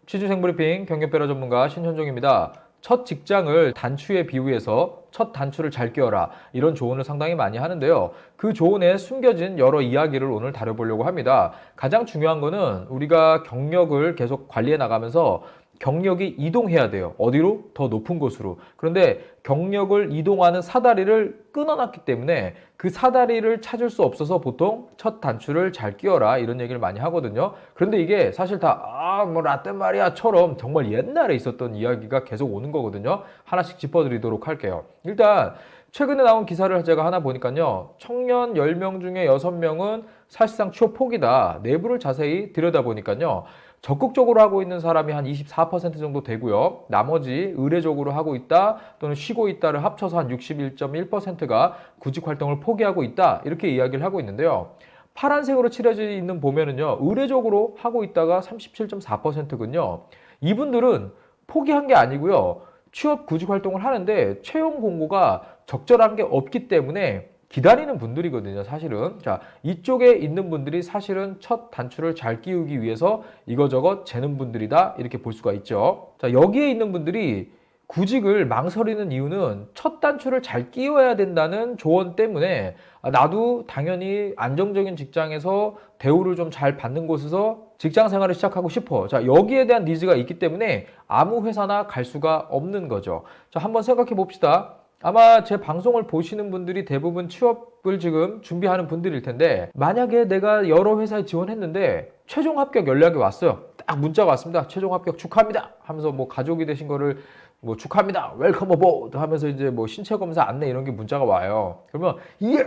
취준생브리핑 경력배러 전문가 신현종입니다. 첫 직장을 단추에 비유해서 첫 단추를 잘 끼워라, 이런 조언을 상당히 많이 하는데요. 그 조언에 숨겨진 여러 이야기를 오늘 다뤄보려고 합니다. 가장 중요한 거는 우리가 경력을 계속 관리해 나가면서 경력이 이동해야 돼요. 어디로? 더 높은 곳으로. 그런데 경력을 이동하는 사다리를 끊어놨기 때문에 그 사다리를 찾을 수 없어서 보통 첫 단추를 잘 끼워라, 이런 얘기를 많이 하거든요. 그런데 이게 사실 뭐 라떼 마리아처럼 정말 옛날에 있었던 이야기가 계속 오는 거거든요. 하나씩 짚어드리도록 할게요. 일단 최근에 나온 기사를 제가 하나 보니까요. 청년 10명 중에 6명은 사실상 취업 포기다. 내부를 자세히 들여다보니까요. 적극적으로 하고 있는 사람이 한 24% 정도 되고요. 나머지 의례적으로 하고 있다 또는 쉬고 있다를 합쳐서 한 61.1%가 구직 활동을 포기하고 있다, 이렇게 이야기를 하고 있는데요. 파란색으로 칠해져 있는 보면은요, 의례적으로 하고 있다가 37.4%군요. 이분들은 포기한 게 아니고요. 취업 구직 활동을 하는데 채용 공고가 적절한 게 없기 때문에 기다리는 분들이거든요, 사실은. 자, 이쪽에 있는 분들이 사실은 첫 단추를 잘 끼우기 위해서 이거저것 재는 분들이다, 이렇게 볼 수가 있죠. 자, 여기에 있는 분들이 구직을 망설이는 이유는 첫 단추를 잘 끼워야 된다는 조언 때문에 나도 당연히 안정적인 직장에서 대우를 좀 잘 받는 곳에서 직장 생활을 시작하고 싶어. 자, 여기에 대한 니즈가 있기 때문에 아무 회사나 갈 수가 없는 거죠. 자, 한번 생각해 봅시다. 아마 제 방송을 보시는 분들이 대부분 취업을 지금 준비하는 분들일 텐데, 만약에 내가 여러 회사에 지원했는데 최종 합격 연락이 왔어요. 딱 문자가 왔습니다. 최종 합격 축하합니다 하면서 뭐 가족이 되신 거를 뭐 축하합니다, 웰컴 어보드 하면서 이제 뭐 신체 검사 안내 이런 게 문자가 와요. 그러면 이야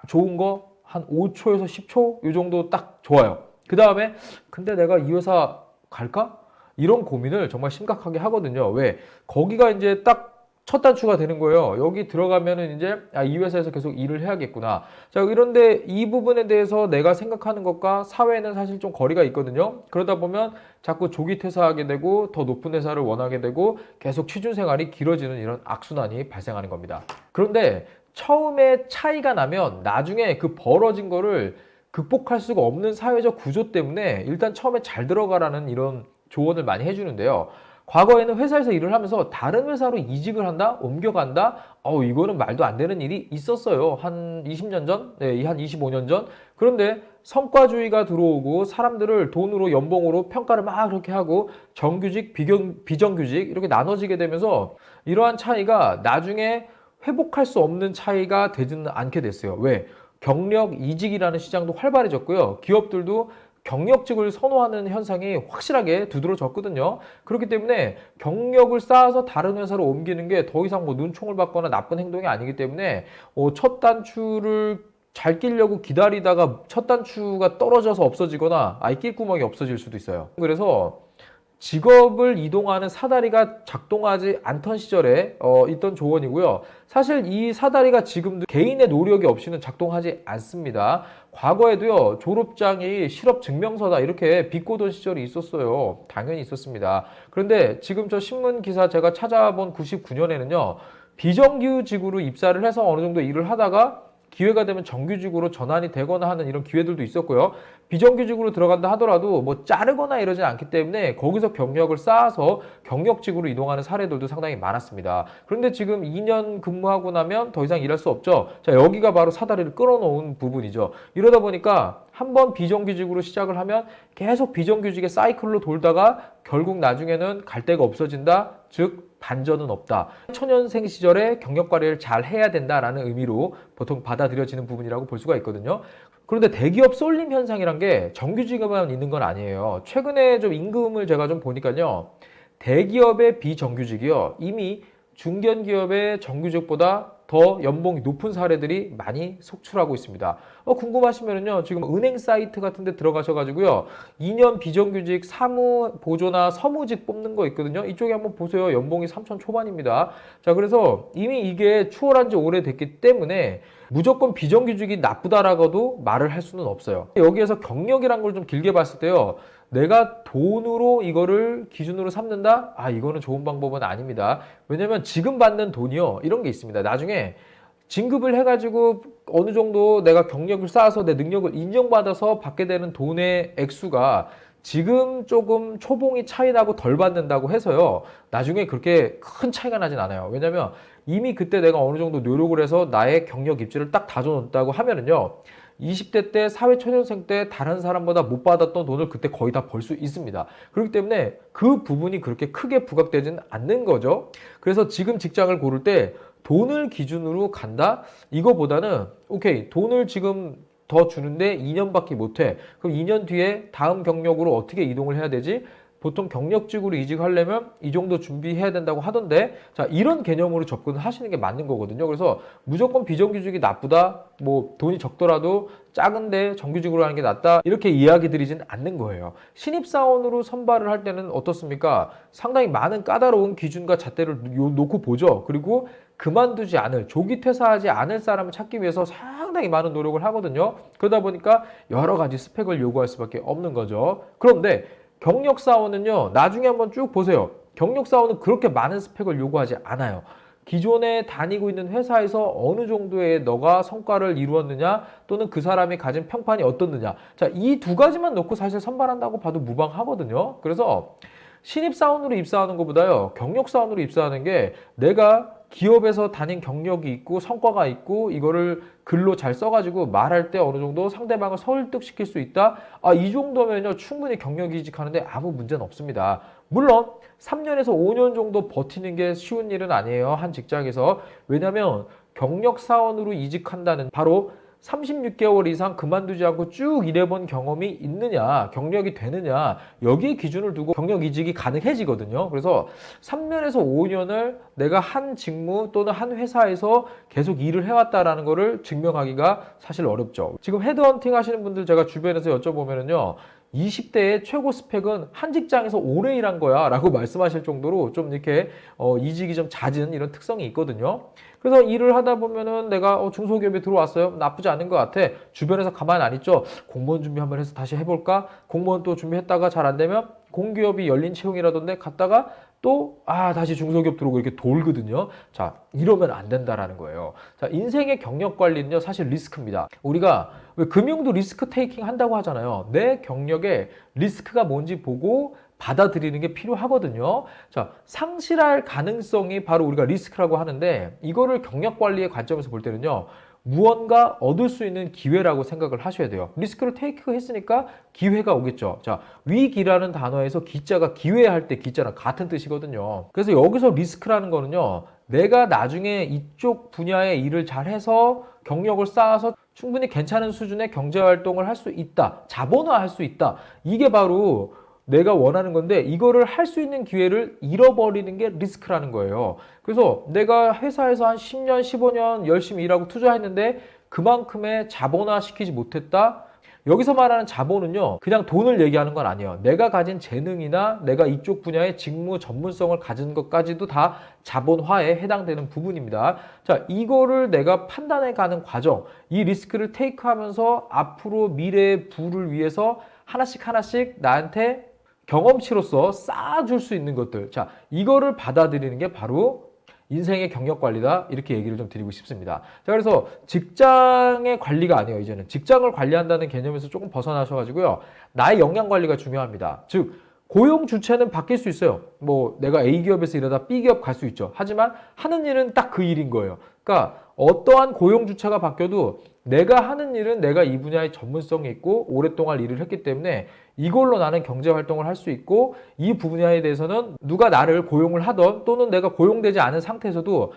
좋은 거 한 5초에서 10초 이 정도 딱 좋아요. 그 다음에 근데 내가 이 회사 갈까? 이런 고민을 정말 심각하게 하거든요. 왜? 거기가 이제 딱 첫 단추가 되는 거예요. 여기 들어가면은 이제 이 회사에서 계속 일을 해야겠구나. 자, 그런데 이 부분에 대해서 내가 생각하는 것과 사회는 사실 좀 거리가 있거든요. 그러다 보면 자꾸 조기 퇴사하게 되고 더 높은 회사를 원하게 되고 계속 취준 생활이 길어지는 이런 악순환이 발생하는 겁니다. 그런데 처음에 차이가 나면 나중에 그 벌어진 거를 극복할 수가 없는 사회적 구조 때문에 일단 처음에 잘 들어가라는 이런 조언을 많이 해주는데요. 과거에는 회사에서 일을 하면서 다른 회사로 이직을 한다? 옮겨간다? 이거는 말도 안 되는 일이 있었어요. 한 20년 전? 네, 한 25년 전? 그런데 성과주의가 들어오고 사람들을 돈으로, 연봉으로 평가를 막 그렇게 하고 정규직, 비정규직 이렇게 나눠지게 되면서 이러한 차이가 나중에 회복할 수 없는 차이가 되지는 않게 됐어요. 왜? 경력 이직이라는 시장도 활발해졌고요. 기업들도 경력직을 선호하는 현상이 확실하게 두드러졌거든요. 그렇기 때문에 경력을 쌓아서 다른 회사로 옮기는 게 더 이상 뭐 눈총을 받거나 나쁜 행동이 아니기 때문에 첫 단추를 잘 끼려고 기다리다가 첫 단추가 떨어져서 없어지거나 아예 낄 구멍이 없어질 수도 있어요. 그래서 직업을 이동하는 사다리가 작동하지 않던 시절에 있던 조언이고요. 사실 이 사다리가 지금도 개인의 노력이 없이는 작동하지 않습니다. 과거에도요, 졸업장이 실업증명서다 이렇게 비꼬던 시절이 있었어요. 당연히 있었습니다. 그런데 지금 저 신문 기사 제가 찾아본 99년에는요, 비정규직으로 입사를 해서 어느 정도 일을 하다가 기회가 되면 정규직으로 전환이 되거나 하는 이런 기회들도 있었고요. 비정규직으로 들어간다 하더라도 뭐 자르거나 이러지 않기 때문에 거기서 경력을 쌓아서 경력직으로 이동하는 사례들도 상당히 많았습니다. 그런데 지금 2년 근무하고 나면 더 이상 일할 수 없죠. 자, 여기가 바로 사다리를 끌어놓은 부분이죠. 이러다 보니까 한번 비정규직으로 시작을 하면 계속 비정규직의 사이클로 돌다가 결국 나중에는 갈 데가 없어진다. 즉 반전은 없다. 초년생 시절에 경력 관리를 잘 해야 된다라는 의미로 보통 받아들여지는 부분이라고 볼 수가 있거든요. 그런데 대기업 쏠림 현상이란 게 정규직에만 있는 건 아니에요. 최근에 좀 임금을 제가 좀 보니까요. 대기업의 비정규직이요, 이미 중견기업의 정규직보다 더 연봉이 높은 사례들이 많이 속출하고 있습니다. 궁금하시면요, 지금 은행 사이트 같은 데 들어가셔가지고요, 2년 비정규직 사무보조나 서무직 뽑는 거 있거든요. 이쪽에 한번 보세요. 연봉이 3천 초반입니다. 자, 그래서 이미 이게 추월한 지 오래됐기 때문에 무조건 비정규직이 나쁘다라고도 말을 할 수는 없어요. 여기에서 경력이란 걸 좀 길게 봤을 때요, 내가 돈으로 이거를 기준으로 삼는다? 이거는 좋은 방법은 아닙니다. 왜냐면 지금 받는 돈이요, 이런 게 있습니다. 나중에 진급을 해가지고 어느 정도 내가 경력을 쌓아서 내 능력을 인정받아서 받게 되는 돈의 액수가 지금 조금 초봉이 차이 나고 덜 받는다고 해서요, 나중에 그렇게 큰 차이가 나진 않아요. 왜냐면 이미 그때 내가 어느 정도 노력을 해서 나의 경력 입지를 딱 다져놓았다고 하면은요, 20대 때 사회초년생 때 다른 사람보다 못 받았던 돈을 그때 거의 다 벌 수 있습니다. 그렇기 때문에 그 부분이 그렇게 크게 부각되지는 않는 거죠. 그래서 지금 직장을 고를 때 돈을 기준으로 간다? 이거보다는 오케이, 돈을 지금 더 주는데 2년밖에 못해. 그럼 2년 뒤에 다음 경력으로 어떻게 이동을 해야 되지? 보통 경력직으로 이직하려면 이 정도 준비해야 된다고 하던데, 자, 이런 개념으로 접근을 하시는 게 맞는 거거든요. 그래서 무조건 비정규직이 나쁘다, 뭐 돈이 적더라도 작은데 정규직으로 하는 게 낫다, 이렇게 이야기 드리진 않는 거예요. 신입사원으로 선발을 할 때는 어떻습니까? 상당히 많은 까다로운 기준과 잣대를 놓고 보죠. 그리고 그만두지 않을, 조기 퇴사하지 않을 사람을 찾기 위해서 상당히 많은 노력을 하거든요. 그러다 보니까 여러 가지 스펙을 요구할 수밖에 없는 거죠. 그런데 경력사원은요, 나중에 한번 쭉 보세요. 경력사원은 그렇게 많은 스펙을 요구하지 않아요. 기존에 다니고 있는 회사에서 어느 정도의 너가 성과를 이루었느냐, 또는 그 사람이 가진 평판이 어떻느냐. 자, 이 두 가지만 놓고 사실 선발한다고 봐도 무방하거든요. 그래서 신입사원으로 입사하는 것보다요, 경력사원으로 입사하는 게 내가 기업에서 다닌 경력이 있고 성과가 있고 이거를 글로 잘 써가지고 말할 때 어느 정도 상대방을 설득시킬 수 있다. 아, 이 정도면요 충분히 경력 이직하는데 아무 문제는 없습니다. 물론 3년에서 5년 정도 버티는 게 쉬운 일은 아니에요, 한 직장에서. 왜냐면 경력사원으로 이직한다는, 바로 36개월 이상 그만두지 않고 쭉 일해본 경험이 있느냐, 경력이 되느냐, 여기에 기준을 두고 경력 이직이 가능해지거든요. 그래서 3년에서 5년을 내가 한 직무 또는 한 회사에서 계속 일을 해왔다라는 거를 증명하기가 사실 어렵죠. 지금 헤드헌팅 하시는 분들 제가 주변에서 여쭤보면은요, 20대의 최고 스펙은 한 직장에서 오래 일한 거야 라고 말씀하실 정도로 좀 이렇게 이직이 좀 잦은 이런 특성이 있거든요. 그래서 일을 하다 보면은 내가 중소기업에 들어왔어요, 나쁘지 않은 것 같아. 주변에서 가만히 안 있죠. 공무원 준비 한번 해서 다시 해볼까? 공무원 또 준비했다가 잘 안 되면 공기업이 열린 채용이라던데 갔다가 또 다시 중소기업 들어오고 이렇게 돌거든요. 자, 이러면 안 된다라는 거예요. 자, 인생의 경력 관리는요 사실 리스크입니다. 우리가 왜 금융도 리스크 테이킹 한다고 하잖아요. 내 경력에 리스크가 뭔지 보고 받아들이는 게 필요하거든요. 자, 상실할 가능성이 바로 우리가 리스크라고 하는데, 이거를 경력 관리의 관점에서 볼 때는요, 무언가 얻을 수 있는 기회라고 생각을 하셔야 돼요. 리스크를 테이크 했으니까 기회가 오겠죠. 자, 위기라는 단어에서 기자가 기회할 때 기자랑 같은 뜻이거든요. 그래서 여기서 리스크라는 거는요, 내가 나중에 이쪽 분야의 일을 잘해서 경력을 쌓아서 충분히 괜찮은 수준의 경제활동을 할 수 있다, 자본화할 수 있다, 이게 바로 내가 원하는 건데, 이거를 할 수 있는 기회를 잃어버리는 게 리스크라는 거예요. 그래서 내가 회사에서 한 10년, 15년 열심히 일하고 투자했는데 그만큼의 자본화 시키지 못했다? 여기서 말하는 자본은요, 그냥 돈을 얘기하는 건 아니에요. 내가 가진 재능이나 내가 이쪽 분야의 직무 전문성을 가진 것까지도 다 자본화에 해당되는 부분입니다. 자, 이거를 내가 판단해 가는 과정, 이 리스크를 테이크하면서 앞으로 미래의 부를 위해서 하나씩 하나씩 나한테 경험치로서 쌓아줄 수 있는 것들, 자, 이거를 받아들이는 게 바로 인생의 경력 관리다, 이렇게 얘기를 좀 드리고 싶습니다. 자, 그래서 직장의 관리가 아니에요. 이제는 직장을 관리한다는 개념에서 조금 벗어나셔가지고요, 나의 역량 관리가 중요합니다. 즉, 고용 주체는 바뀔 수 있어요. 뭐 내가 A기업에서 일하다 B기업 갈 수 있죠. 하지만 하는 일은 딱 그 일인 거예요. 그러니까 어떠한 고용 주체가 바뀌어도 내가 하는 일은 내가 이 분야의 전문성이 있고 오랫동안 일을 했기 때문에 이걸로 나는 경제 활동을 할 수 있고, 이 분야에 대해서는 누가 나를 고용을 하던 또는 내가 고용되지 않은 상태에서도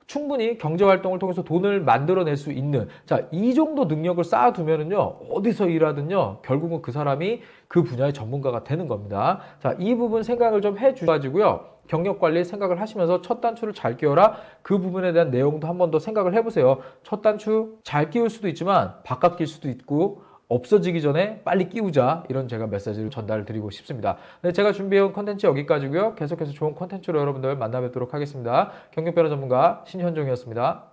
충분히 경제 활동을 통해서 돈을 만들어낼 수 있는, 자, 이 정도 능력을 쌓아두면은요, 어디서 일하든요, 결국은 그 사람이 그 분야의 전문가가 되는 겁니다. 자, 이 부분 생각을 좀 해주셔가지고요, 경력 관리 생각을 하시면서 첫 단추를 잘 끼워라, 그 부분에 대한 내용도 한 번 더 생각을 해보세요. 첫 단추 잘 끼울 수도 있지만 바깥 낄 수도 있고, 없어지기 전에 빨리 끼우자, 이런 제가 메시지를 전달 드리고 싶습니다. 네, 제가 준비해온 컨텐츠 여기까지고요. 계속해서 좋은 컨텐츠로 여러분들 만나 뵙도록 하겠습니다. 경력변화 전문가 신현종이었습니다.